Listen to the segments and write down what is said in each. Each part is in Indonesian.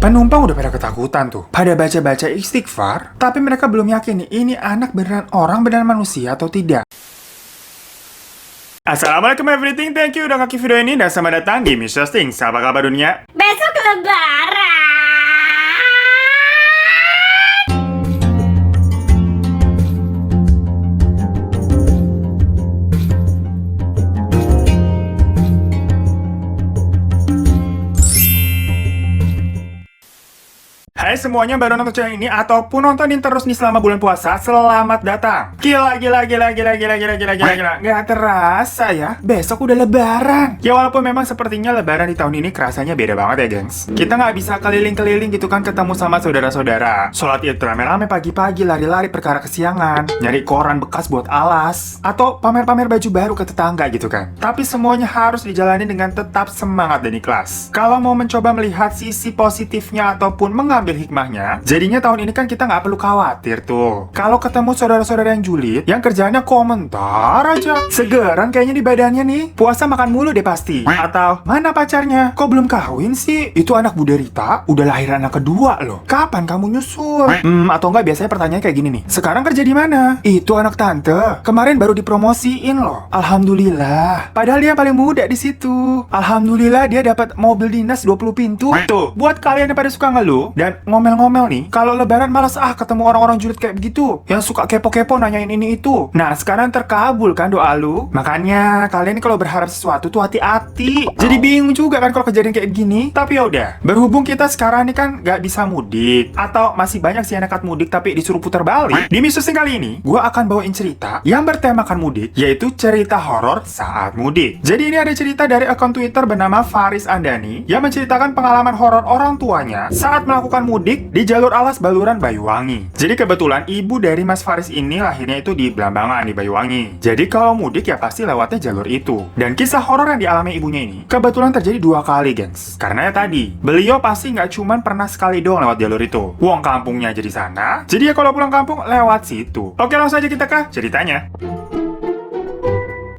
Penumpang udah pada ketakutan tuh. Pada baca-baca istighfar, tapi mereka belum yakin nih, ini anak beneran orang, beneran manusia atau tidak. Assalamualaikum everything, thank you udah kaki video ini dan selamat datang di Mr. Stings. Apa kabar dunia? Besok lebaran. Hai semuanya, baru nonton channel ini ataupun nontonin terus nih selama bulan puasa, selamat datang. Gila. Nggak terasa ya, besok udah lebaran. Ya walaupun memang sepertinya lebaran di tahun ini kerasanya beda banget ya gengs. Kita nggak bisa keliling-keliling gitu kan ketemu sama saudara-saudara. Sholat id rame-rame pagi-pagi, lari-lari perkara kesiangan, nyari koran bekas buat alas, atau pamer-pamer baju baru ke tetangga gitu kan. Tapi semuanya harus dijalani dengan tetap semangat dan ikhlas. Kalau mau mencoba melihat sisi positifnya ataupun mengambil hikmahnya, jadinya tahun ini kan kita nggak perlu khawatir tuh. Kalau ketemu saudara-saudara yang julid, yang kerjanya komentar aja. Segeran kayaknya di badannya nih. Puasa makan mulu deh pasti. Atau, mana pacarnya? Kok belum kawin sih? Itu anak Bu Derita, udah lahir anak kedua loh. Kapan kamu nyusul? Atau enggak biasanya pertanyaan kayak gini nih. Sekarang kerja di mana? Itu anak tante. Kemarin baru dipromosiin loh. Alhamdulillah. Padahal dia yang paling muda di situ. Alhamdulillah dia dapat mobil dinas 20 pintu. Tuh, buat kalian yang pada suka ngeluh dan ngomel-ngomel nih, kalau lebaran malas ketemu orang-orang julid kayak begitu, yang suka kepo-kepo nanyain ini itu. Nah, sekarang terkabul kan doa lu. Makanya kalian kalau berharap sesuatu tuh hati-hati. Jadi bingung juga kan kalau kejadian kayak gini. Tapi ya udah, berhubung kita sekarang ini kan nggak bisa mudik, atau masih banyak sih yang nekat mudik tapi disuruh putar balik. Di Mr. Stings kali ini, gue akan bawain cerita yang bertemakan mudik, yaitu cerita horor saat mudik. Jadi ini ada cerita dari akun Twitter bernama Faris Andani yang menceritakan pengalaman horor orang tuanya saat melakukan mudik di jalur alas Baluran Banyuwangi. Jadi kebetulan ibu dari Mas Faris ini lahirnya itu di Blambangan di Banyuwangi. Jadi kalau mudik ya pasti lewatnya jalur itu. Dan kisah horor yang dialami ibunya ini kebetulan terjadi 2 kali, gengs. Karena ya tadi, beliau pasti nggak cuman pernah sekali doang lewat jalur itu. Wong kampungnya jadi sana. Jadi ya kalau pulang kampung lewat situ. Oke, langsung aja kita ke ceritanya.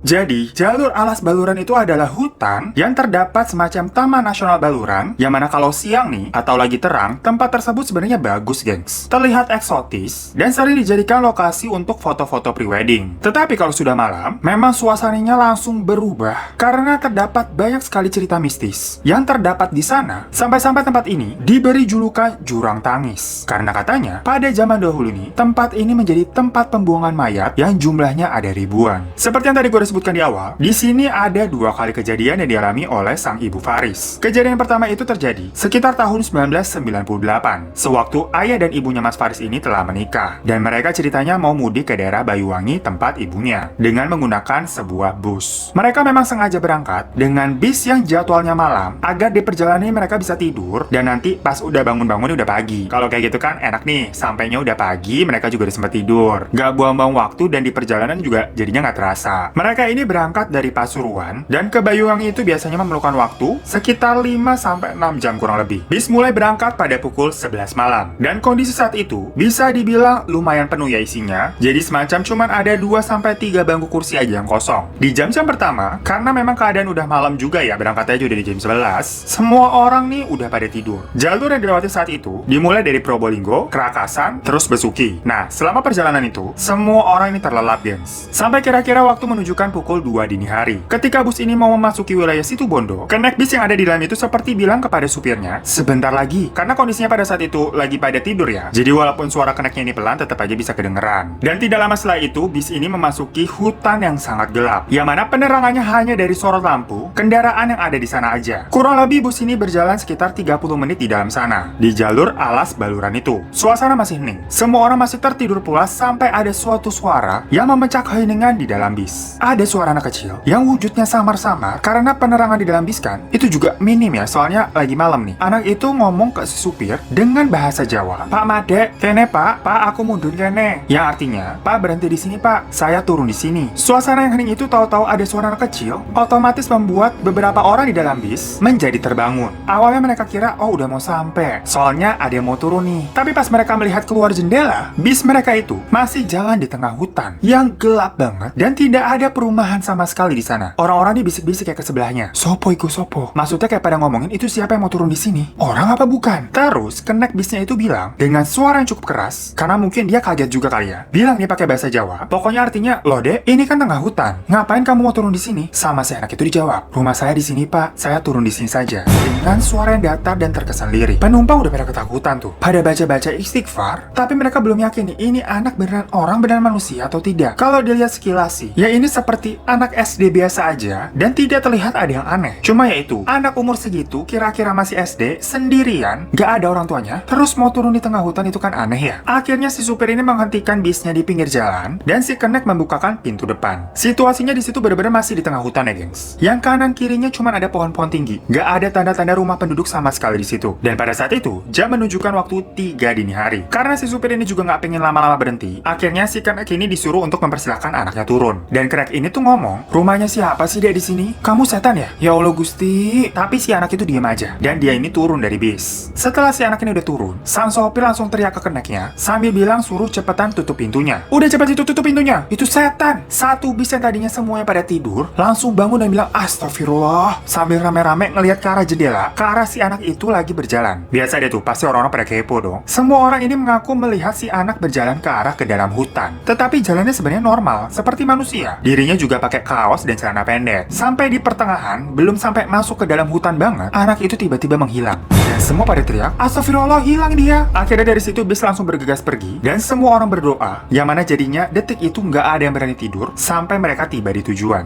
Jadi, jalur alas Baluran itu adalah hutan yang terdapat semacam Taman Nasional Baluran, yang mana kalau siang nih, atau lagi terang, tempat tersebut sebenarnya bagus, gengs. Terlihat eksotis, dan sering dijadikan lokasi untuk foto-foto prewedding. Tetapi kalau sudah malam, memang suasananya langsung berubah, karena terdapat banyak sekali cerita mistis yang terdapat di sana, sampai-sampai tempat ini diberi julukan Jurang Tangis. Karena katanya, pada zaman dahulu nih, tempat ini menjadi tempat pembuangan mayat yang jumlahnya ada ribuan. Seperti yang tadi gue sebutkan di awal, di sini ada 2 kali kejadian yang dialami oleh sang ibu Faris. Kejadian yang pertama itu terjadi sekitar tahun 1998, sewaktu ayah dan ibunya Mas Faris ini telah menikah, dan mereka ceritanya mau mudik ke daerah Banyuwangi tempat ibunya, dengan menggunakan sebuah bus. Mereka memang sengaja berangkat dengan bis yang jadwalnya malam, agar di perjalanan mereka bisa tidur, dan nanti pas udah bangun-bangun udah pagi. Kalau kayak gitu kan enak nih, sampainya udah pagi, mereka juga udah sempat tidur. Gak buang-buang waktu dan di perjalanan juga jadinya gak terasa. Mereka ini berangkat dari Pasuruan dan ke Banyuwangi itu biasanya memerlukan waktu sekitar 5-6 jam kurang lebih. Bis mulai berangkat pada pukul 11 malam dan kondisi saat itu bisa dibilang lumayan penuh ya isinya. Jadi semacam cuman ada 2-3 bangku kursi aja yang kosong. Di jam-jam pertama, karena memang keadaan udah malam juga ya, berangkat aja udah di jam 11, semua orang nih udah pada tidur. Jalur yang dilewati saat itu dimulai dari Probolinggo, Kerakasan, terus Besuki. Nah, selama perjalanan itu, semua orang ini terlelap, gengs. Sampai kira-kira waktu menunjukkan pukul 2 dini hari. Ketika bus ini mau memasuki wilayah Situbondo, kenek bis yang ada di dalam itu seperti bilang kepada supirnya, sebentar lagi, karena kondisinya pada saat itu lagi pada tidur ya. Jadi walaupun suara keneknya ini pelan, tetap aja bisa kedengeran. Dan tidak lama setelah itu, bis ini memasuki hutan yang sangat gelap, yang mana penerangannya hanya dari sorot lampu kendaraan yang ada di sana aja. Kurang lebih bus ini berjalan sekitar 30 menit di dalam sana, di jalur alas Baluran itu. Suasana masih hening. Semua orang masih tertidur pulas sampai ada suatu suara yang memecah keheningan di dalam bis. Ada suara anak kecil yang wujudnya samar-samar karena penerangan di dalam bis kan itu juga minim ya, soalnya lagi malam nih. Anak itu ngomong ke si supir dengan bahasa Jawa, "Pak Made, kene Pak, aku mundur kene." Yang artinya, "Pak berhenti di sini Pak, saya turun di sini." Suasana yang hening itu tahu-tahu ada suara anak kecil, otomatis membuat beberapa orang di dalam bis menjadi terbangun. Awalnya mereka kira oh udah mau sampai, soalnya ada yang mau turun nih. Tapi pas mereka melihat keluar jendela, bis mereka itu masih jalan di tengah hutan yang gelap banget dan tidak ada perumahan kelemahan sama sekali di sana. Orang-orang bisik-bisik kayak ke sebelahnya. Sopo iku sopo? Maksudnya kayak pada ngomongin itu siapa yang mau turun di sini? Orang apa bukan? Terus kenek bisnya itu bilang dengan suara yang cukup keras, karena mungkin dia kaget juga kali ya. Bilang dia pakai bahasa Jawa. Pokoknya artinya, "Loh dek, ini kan tengah hutan. Ngapain kamu mau turun di sini?" Sama si anak itu dijawab, "Rumah saya di sini pak. Saya turun di sini saja." Dengan suara yang datar dan terkesan lirik. Penumpang udah pada ketakutan tuh. Pada baca-baca istighfar, tapi mereka belum yakin nih ini anak beneran orang, beneran manusia atau tidak. Kalau dilihat sekilas sih, ya ini seperti anak SD biasa aja dan tidak terlihat ada yang aneh. Cuma yaitu, anak umur segitu kira-kira masih SD sendirian, gak ada orang tuanya, terus mau turun di tengah hutan itu kan aneh ya. Akhirnya si supir ini menghentikan bisnya di pinggir jalan dan si kenek membukakan pintu depan. Situasinya di situ bener-bener masih di tengah hutan ya, gengs. Yang kanan kirinya cuma ada pohon-pohon tinggi, gak ada tanda-tanda rumah penduduk sama sekali di situ. Dan pada saat itu, jam menunjukkan waktu 3 dini hari. Karena si supir ini juga nggak pengen lama-lama berhenti, akhirnya si kenek ini disuruh untuk mempersilahkan anaknya turun. Dan kenek ini tuh ngomong, "Rumahnya siapa sih dia di sini? Kamu setan ya?" "Ya Allah Gusti." Tapi si anak itu diam aja, dan dia ini turun dari bis. Setelah si anak ini udah turun, sang sopir langsung teriak ke keneknya sambil bilang suruh cepetan tutup pintunya. "Udah cepet itu tutup pintunya, itu setan." Satu bis yang tadinya semuanya pada tidur langsung bangun dan bilang astagfirullah sambil rame-rame ngelihat ke arah jendela, ke arah si anak itu lagi berjalan. Biasa deh tuh, pasti orang-orang pada kepo dong. Semua orang ini mengaku melihat si anak berjalan ke arah ke dalam hutan. Tetapi jalannya sebenarnya normal, seperti manusia. Dirinya juga pakai kaos dan celana pendek. Sampai di pertengahan, belum sampai masuk ke dalam hutan banget, anak itu tiba-tiba menghilang. Dan semua pada teriak, astagfirullah, hilang dia. Akhirnya dari situ bis langsung bergegas pergi, dan semua orang berdoa, yang mana jadinya detik itu nggak ada yang berani tidur sampai mereka tiba di tujuan.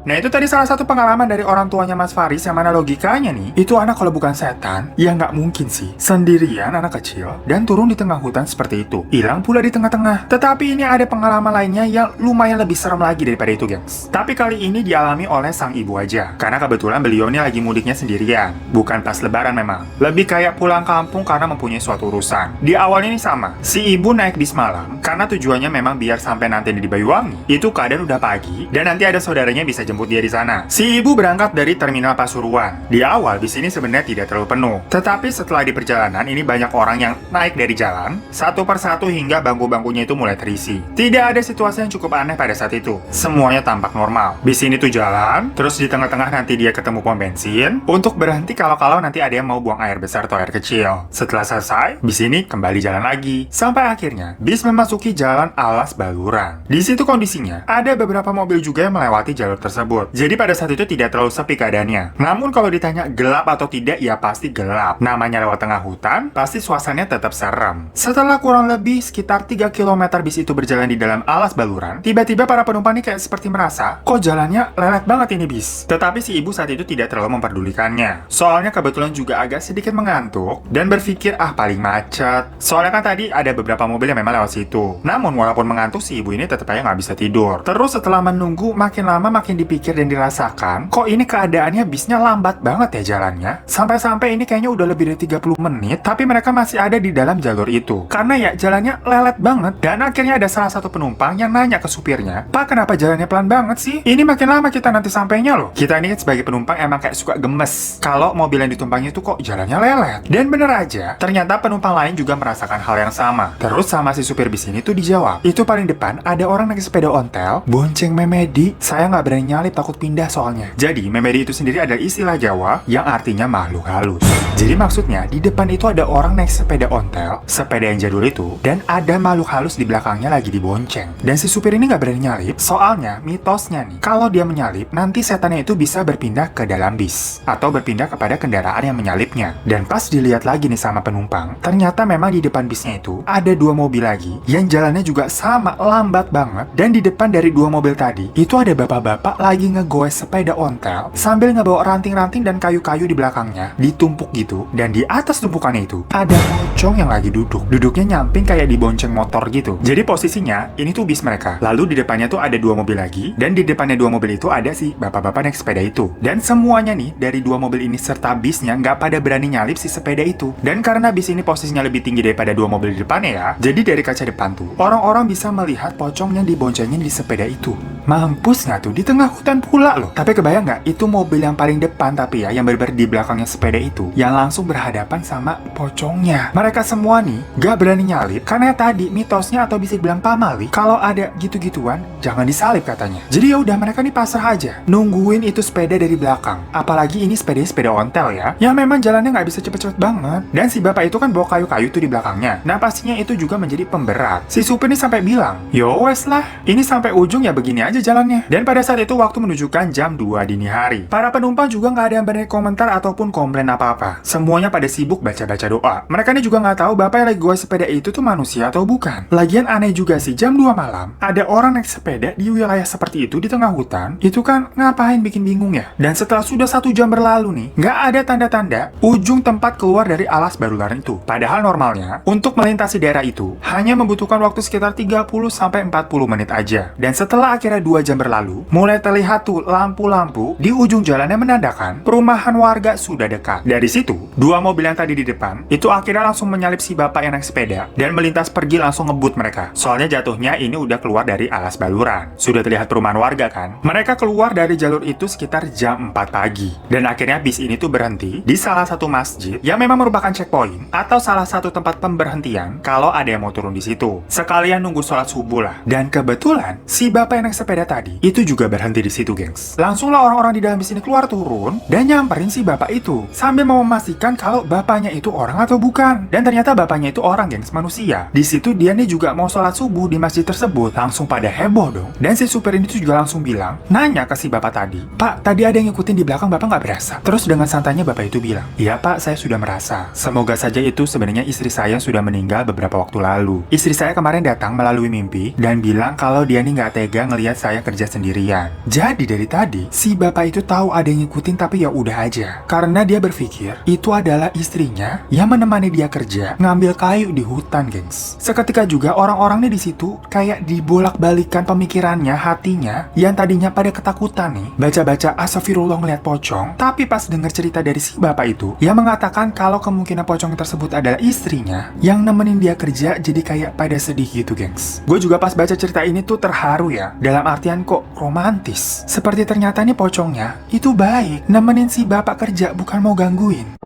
Nah itu tadi salah satu pengalaman dari orang tuanya Mas Faris, yang mana logikanya nih, itu anak kalau bukan setan, ya nggak mungkin sih sendirian anak kecil dan turun di tengah hutan seperti itu, hilang pula di tengah-tengah. Tetapi ini ada pengalaman lainnya yang lumayan lebih serem lagi daripada itu, gengs. Tapi kali ini dialami oleh sang ibu aja, karena kebetulan beliau ini lagi mudiknya sendirian, bukan pas lebaran memang, lebih kayak pulang kampung karena mempunyai suatu urusan. Di awalnya ini sama, si ibu naik bis malam karena tujuannya memang biar sampai nanti di Banyuwangi itu keadaan udah pagi dan nanti ada saudaranya bisa jemput dia di sana. Si ibu berangkat dari terminal Pasuruan. Di awal bis ini sebenarnya tidak terlalu penuh, tetapi setelah di perjalanan ini banyak orang yang naik dari jalan satu persatu hingga bangku-bangkunya itu mulai terisi. Tidak ada situasi yang cukup aneh pada saat itu. Semuanya tampak normal. Bis ini tuh jalan, terus di tengah-tengah nanti dia ketemu pom bensin untuk berhenti kalau-kalau nanti ada yang mau buang air besar atau air kecil. Setelah selesai, bis ini kembali jalan lagi sampai akhirnya bis memasuki jalan Alas Baluran. Di situ kondisinya ada beberapa mobil juga yang melewati jalur tersebut. Jadi pada saat itu tidak terlalu sepi keadaannya. Namun kalau ditanya gelap atau tidak, ya pasti gelap. Namanya lewat tengah hutan, pasti suasananya tetap serem. Setelah kurang lebih sekitar 3 km bis itu berjalan di dalam Alas Baluran, tiba-tiba para penumpang ini kayak seperti merasa, kok jalannya lelet banget ini bis. Tetapi si ibu saat itu tidak terlalu memperdulikannya. Soalnya kebetulan juga agak sedikit mengantuk dan berpikir, paling macet. Soalnya kan tadi ada beberapa mobil yang memang lewat situ. Namun walaupun mengantuk, si ibu ini tetap aja nggak bisa tidur. Terus setelah menunggu makin lama makin dipikir dan dirasakan, kok ini keadaannya bisnya lambat banget ya jalannya. Sampai-sampai ini kayaknya udah lebih dari 30 menit, tapi mereka masih ada di dalam jalur itu. Karena ya jalannya lelet banget. Dan akhirnya ada salah satu penumpang yang nanya ke supirnya, "Pak, kenapa jalannya pelan banget sih? Ini makin lama kita nanti sampainya loh." Kita ini sebagai penumpang emang kayak suka gemes kalau mobil yang ditumpangi itu kok jalannya lelet. Dan bener aja, ternyata penumpang lain juga merasakan hal yang sama. Terus sama si supir bis ini tuh dijawab, "Itu paling depan ada orang naik sepeda ontel, bonceng memedi. Saya nggak berani nyalip, takut pindah soalnya." Jadi memedi itu sendiri adalah istilah Jawa yang artinya makhluk halus. Jadi maksudnya di depan itu ada orang naik sepeda ontel, sepeda yang jadul itu, dan ada makhluk halus di belakangnya lagi dibonceng. Dan si supir ini nggak berani nyalip, soalnya mitosnya nih, kalau dia menyalip nanti setannya itu bisa berpindah ke dalam bis atau berpindah kepada kendaraan yang menyalipnya. Dan pas dilihat lagi nih sama penumpang, ternyata memang di depan bisnya itu ada 2 mobil lagi yang jalannya juga sama lambat banget. Dan di depan dari 2 mobil tadi itu ada bapak-bapak lagi ngegoes sepeda ontel sambil ngebawa ranting-ranting dan kayu-kayu di belakangnya ditumpuk gitu. Dan di atas tumpukannya itu ada pocong yang lagi duduknya nyamping kayak dibonceng motor gitu. Jadi posisinya ini tuh bis mereka. Lalu di depannya tuh ada 2 mobil lagi, dan di depannya 2 mobil itu ada si bapak-bapak naik sepeda itu. Dan semuanya nih dari 2 mobil ini serta bisnya nggak pada berani nyalip si sepeda itu. Dan karena bis ini posisinya lebih tinggi daripada 2 mobil di depannya ya, jadi dari kaca depan tuh orang-orang bisa melihat pocong yang diboncengin di sepeda itu. Mampus nggak tuh, di tengah hutan pula loh. Tapi kebayang nggak, itu mobil yang paling depan tapi ya, yang bener-bener di belakangnya sepeda itu, yang langsung berhadapan sama pocongnya. Mereka semua nih gak berani nyalip, karena tadi mitosnya atau bisa dibilang pamali, kalau ada gitu-gituan jangan disalip katanya. Jadi ya udah, mereka nih pasrah aja, nungguin itu sepeda dari belakang. Apalagi ini sepeda ontel ya, yang memang jalannya nggak bisa cepet-cepet banget. Dan si bapak itu kan bawa kayu-kayu tuh di belakangnya. Nah pastinya itu juga menjadi pemberat. Si supir ini sampai bilang, yo wes lah, ini sampai ujung ya begini aja jalannya. Dan pada saat itu waktu menunjukkan jam 2 dini hari. Para penumpang juga nggak ada yang berani komentar ataupun komplain apa-apa. Semuanya pada sibuk baca-baca doa. Mereka ini juga nggak tahu bapak yang lagi goes sepeda itu tuh manusia atau bukan. Lagian aneh juga sih, jam 2 malam ada orang naik sepeda di wilayah seperti itu di tengah hutan. Itu kan ngapain bikin bingung ya. Dan setelah sudah 1 jam berlalu nih, nggak ada tanda-tanda ujung tempat keluar dari alas Baluran itu. Padahal normalnya untuk melintasi daerah itu hanya membutuhkan waktu sekitar 30-40 menit aja. Dan setelah akhirnya 2 jam berlalu, mulai terlihat tuh lampu-lampu di ujung jalannya menandakan perumahan warga sudah dekat. Dari situ, 2 mobil yang tadi di depan itu akhirnya langsung menyalip si bapak yang naik sepeda dan melintas pergi langsung ngebut mereka. Soalnya jatuhnya ini udah keluar dari alas Baluran. Sudah terlihat perumahan warga kan? Mereka keluar dari jalur itu sekitar jam 4 pagi. Dan akhirnya bis ini tuh berhenti di salah satu masjid yang memang merupakan checkpoint atau salah satu tempat pemberhentian kalau ada yang mau turun di situ. Sekalian nunggu sholat subuh lah. Dan kebetulan si bapak yang naik sepeda tadi itu juga berhenti di situ, gengs. Langsunglah orang-orang di dalam bis ini keluar turun dan nyamperin si bapak itu sambil mau memastikan kalau bapaknya itu orang atau bukan. Dan ternyata bapaknya itu orang, gengs, manusia. Di situ dia nih juga mau sholat subuh di masjid tersebut. Langsung pada heboh dong. Dan si supir ini tuh juga langsung bilang, nanya ke si bapak tadi, "Pak, tadi ada yang ngikutin di belakang, bapak nggak berasa?" Terus dengan santainya bapak itu bilang, "Iya pak, saya sudah merasa. Semoga saja itu sebenarnya istri saya sudah meninggal beberapa waktu lalu. Istri saya kemarin datang melalui mimpi dan bilang kalau dia nih nggak tega ngelihat saya kerja sendirian. Jadi dari tadi si bapak itu tahu ada yang ngikutin tapi ya udah aja. Karena dia berpikir itu adalah istrinya yang menemani dia kerja ngambil kayu di hutan, gengs. Seketika juga orang-orangnya di situ kayak dibolak-balikan pemikirannya, hatinya yang tadinya pada ketakutan nih baca-baca astagfirullah ngeliat pocong, tapi pas denger cerita dari si bapak itu yang mengatakan kalau kemungkinan pocong tersebut adalah istrinya yang nemenin dia kerja, jadi kayak pada sedih gitu, gengs. Gue juga pas baca cerita ini tuh terharu ya, dalam artian kok romantis. Seperti ternyata nih pocongnya itu baik, nemenin si bapak kerja, bukan mau gangguin.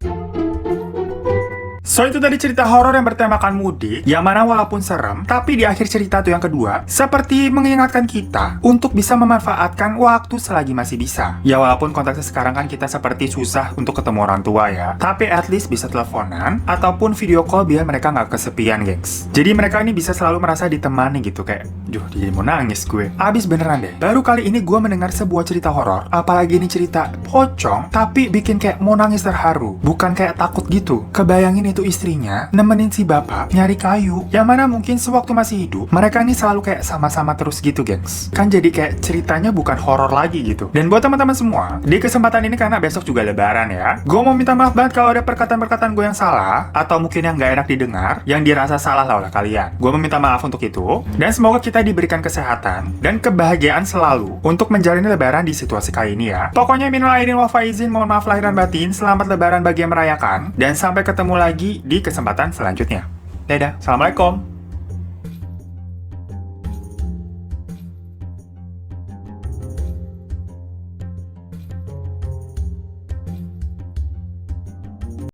So itu tadi cerita horor yang bertemakan mudik, yang mana walaupun serem, tapi di akhir cerita tuh yang kedua seperti mengingatkan kita untuk bisa memanfaatkan waktu selagi masih bisa. Ya walaupun konteksnya sekarang kan kita seperti susah untuk ketemu orang tua ya, tapi at least bisa teleponan ataupun video call biar mereka nggak kesepian, gengs. Jadi mereka ini bisa selalu merasa ditemani gitu, kayak jadi mau nangis gue. Abis beneran deh, baru kali ini gue mendengar sebuah cerita horor, apalagi ini cerita pocong, tapi bikin kayak mau nangis terharu, bukan kayak takut gitu. Kebayangin itu istrinya nemenin si bapak nyari kayu, yang mana mungkin sewaktu masih hidup mereka ini selalu kayak sama-sama terus gitu, gengs. Kan jadi kayak ceritanya bukan horor lagi gitu. Dan buat teman-teman semua, di kesempatan ini karena besok juga lebaran ya, gue mau minta maaf banget kalau ada perkataan-perkataan gue yang salah atau mungkin yang gak enak didengar, yang dirasa salah lah oleh kalian. Gue meminta maaf untuk itu, dan semoga kita diberikan kesehatan dan kebahagiaan selalu untuk menjalani lebaran di situasi kayak ini ya. Pokoknya minal aidin wal faizin, mohon maaf lahir dan batin, selamat lebaran bagi yang merayakan, dan sampai ketemu lagi di kesempatan selanjutnya. Dadah, assalamualaikum.